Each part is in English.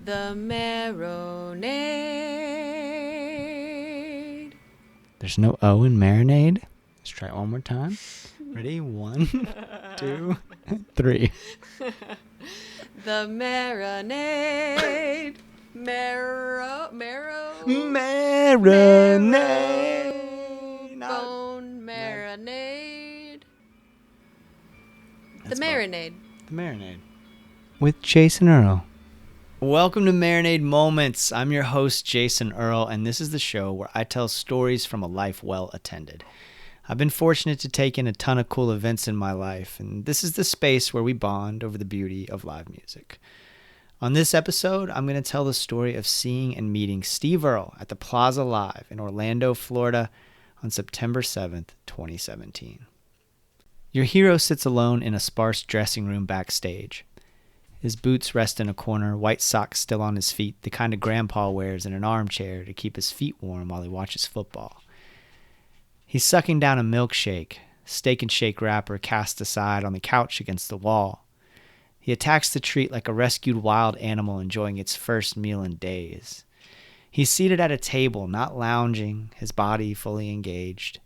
The Marinade. There's no O in Marinade. Let's try it one more time. Ready? 1, 2, 3. The Marinade. Marinade. Bone marinade. The That's Marinade. The Marinade. With Jason Earle. Welcome to Marinade Moments. I'm your host, Jason Earle, and this is the show where I tell stories from a life well attended. I've been fortunate to take in a ton of cool events in my life, and this is the space where we bond over the beauty of live music. On this episode, I'm going to tell the story of seeing and meeting Steve Earle at the Plaza Live in Orlando, Florida on September 7th, 2017. Your hero sits alone in a sparse dressing room backstage. His boots rest in a corner, white socks still on his feet, the kind of grandpa wears in an armchair to keep his feet warm while he watches football. He's sucking down a milkshake, Steak and Shake wrapper cast aside on the couch against the wall. He attacks the treat like a rescued wild animal enjoying its first meal in days. He's seated at a table, not lounging, his body fully engaged.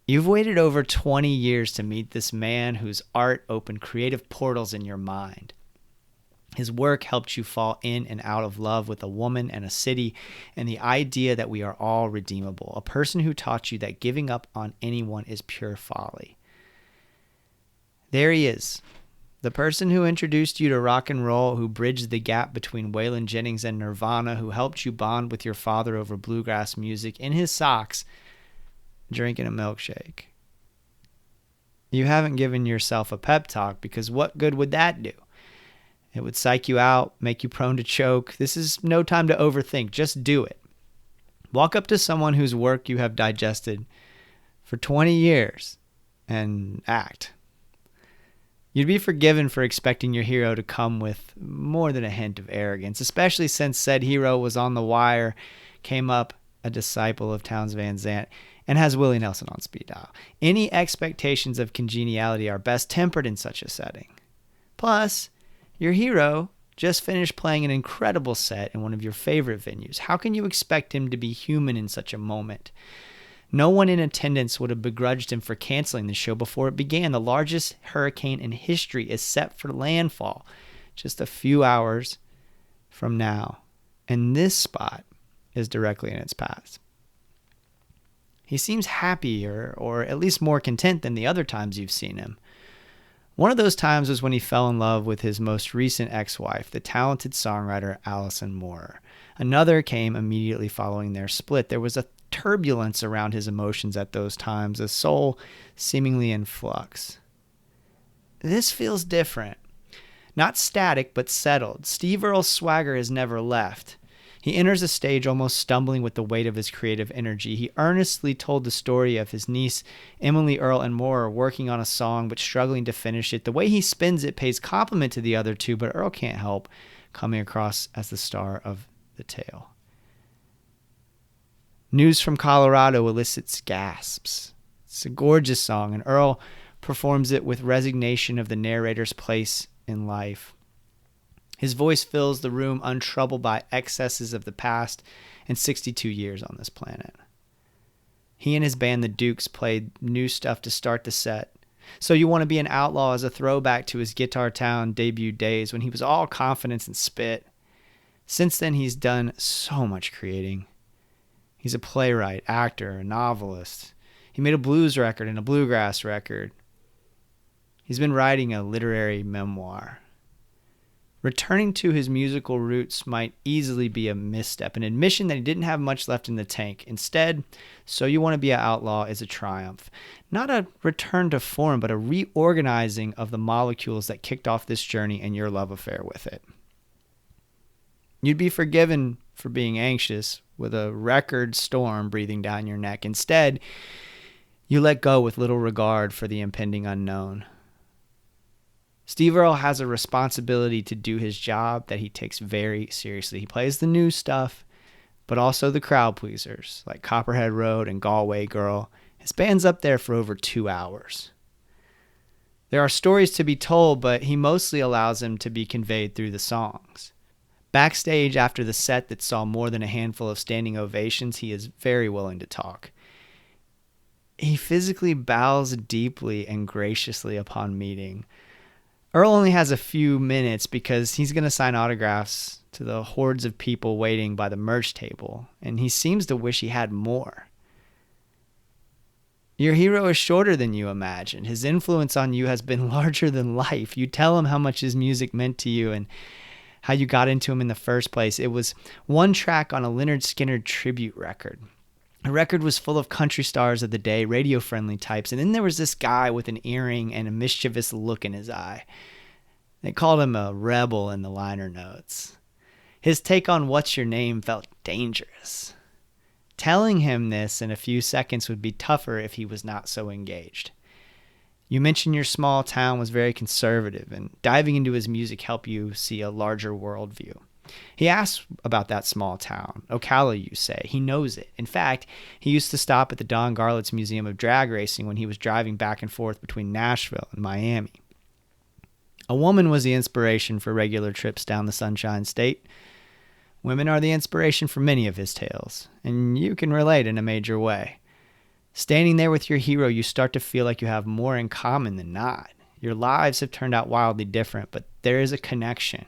You've waited over 20 years to meet this man whose art opened creative portals in your mind. His work helped you fall in and out of love with a woman and a city and the idea that we are all redeemable, a person who taught you that giving up on anyone is pure folly. There he is, the person who introduced you to rock and roll, who bridged the gap between Waylon Jennings and Nirvana, who helped you bond with your father over bluegrass music in his socks, drinking a milkshake. You haven't given yourself a pep talk because what good would that do? It would psych you out, make you prone to choke. This is no time to overthink. Just do it. Walk up to someone whose work you have digested for 20 years and act. You'd be forgiven for expecting your hero to come with more than a hint of arrogance, especially since said hero was on the wire, came up a disciple of Townes Van Zandt, and has Willie Nelson on speed dial. Any expectations of congeniality are best tempered in such a setting. Plus, your hero just finished playing an incredible set in one of your favorite venues. How can you expect him to be human in such a moment? No one in attendance would have begrudged him for canceling the show before it began. The largest hurricane in history is set for landfall just a few hours from now, and this spot is directly in its path. He seems happier, or at least more content than the other times you've seen him. One of those times was when he fell in love with his most recent ex-wife, the talented songwriter Allison Moorer. Another came immediately following their split. There was a turbulence around his emotions at those times, a soul seemingly in flux. This feels different. Not static, but settled. Steve Earle's swagger has never left. He enters the stage almost stumbling with the weight of his creative energy. He earnestly told the story of his niece, Emily Earle and Moorer, working on a song but struggling to finish it. The way he spins it pays compliment to the other two, but Earle can't help coming across as the star of the tale. News from Colorado elicits gasps. It's a gorgeous song, and Earle performs it with resignation of the narrator's place in life. His voice fills the room untroubled by excesses of the past and 62 years on this planet. He and his band, the Dukes, played new stuff to start the set. So You Want to Be an Outlaw is a throwback to his Guitar Town debut days when he was all confidence and spit. Since then, he's done so much creating. He's a playwright, actor, a novelist. He made a blues record and a bluegrass record. He's been writing a literary memoir. Returning to his musical roots might easily be a misstep, an admission that he didn't have much left in the tank. Instead, So You Want to Be an Outlaw is a triumph. Not a return to form, but a reorganizing of the molecules that kicked off this journey and your love affair with it. You'd be forgiven for being anxious with a record storm breathing down your neck. Instead, you let go with little regard for the impending unknown. Steve Earle has a responsibility to do his job that he takes very seriously. He plays the new stuff, but also the crowd pleasers like Copperhead Road and Galway Girl. His band's up there for over 2 hours. There are stories to be told, but he mostly allows them to be conveyed through the songs. Backstage after the set that saw more than a handful of standing ovations, he is very willing to talk. He physically bows deeply and graciously upon meeting. Earle only has a few minutes because he's going to sign autographs to the hordes of people waiting by the merch table, and he seems to wish he had more. Your hero is shorter than you imagine. His influence on you has been larger than life. You tell him how much his music meant to you and how you got into him in the first place. It was one track on a Lynyrd Skynyrd tribute record. The record was full of country stars of the day, radio-friendly types, and then there was this guy with an earring and a mischievous look in his eye. They called him a rebel in the liner notes. His take on What's Your Name felt dangerous. Telling him this in a few seconds would be tougher if he was not so engaged. You mentioned your small town was very conservative, and diving into his music helped you see a larger worldview. He asks about that small town. Ocala, you say. He knows it. In fact, he used to stop at the Don Garlits Museum of Drag Racing when he was driving back and forth between Nashville and Miami. A woman was the inspiration for regular trips down the Sunshine State. Women are the inspiration for many of his tales, and you can relate in a major way. Standing there with your hero, you start to feel like you have more in common than not. Your lives have turned out wildly different, but there is a connection.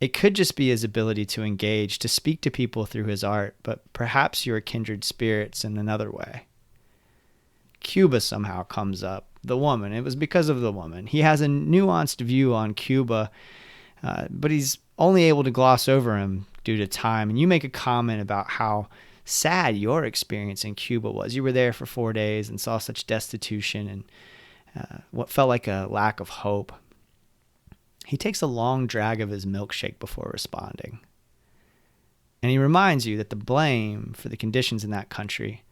It could just be his ability to engage, to speak to people through his art, but perhaps you are kindred spirits in another way. Cuba somehow comes up. The woman. It was because of the woman. He has a nuanced view on Cuba, but he's only able to gloss over him due to time. And you make a comment about how sad your experience in Cuba was. You were there for 4 days and saw such destitution and what felt like a lack of hope. He takes a long drag of his milkshake before responding. And he reminds you that the blame for the conditions in that country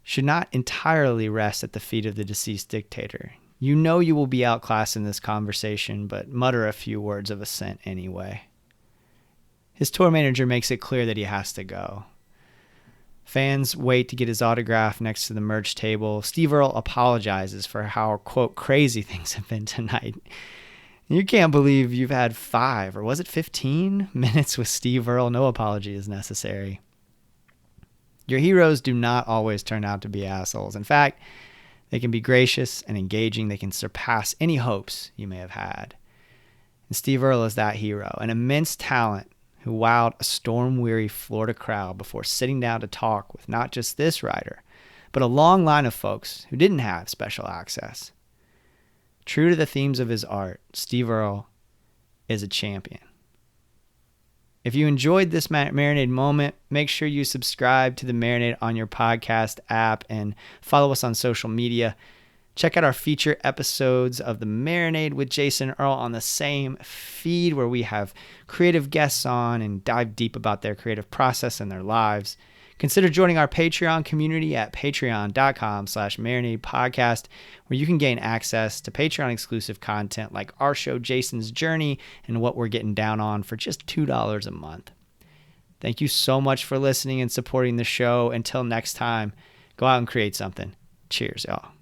should not entirely rest at the feet of the deceased dictator. You know you will be outclassed in this conversation, but mutter a few words of assent anyway. His tour manager makes it clear that he has to go. Fans wait to get his autograph next to the merch table. Steve Earle apologizes for how, quote, crazy things have been tonight. You can't believe you've had 5, or was it 15 minutes with Steve Earle? No apology is necessary. Your heroes do not always turn out to be assholes. In fact, they can be gracious and engaging. They can surpass any hopes you may have had. And Steve Earle is that hero, an immense talent who wowed a storm-weary Florida crowd before sitting down to talk with not just this writer, but a long line of folks who didn't have special access. True to the themes of his art, Steve Earle is a champion. If you enjoyed this Marinade moment, make sure you subscribe to the Marinade on your podcast app and follow us on social media. Check out our feature episodes of the Marinade with Jason Earle on the same feed, where we have creative guests on and dive deep about their creative process and their lives. Consider joining our Patreon community at patreon.com/Marinade Podcast, where you can gain access to Patreon exclusive content like our show, Jason's Journey, and what we're getting down on for just $2 a month. Thank you so much for listening and supporting the show. Until next time, go out and create something. Cheers, y'all.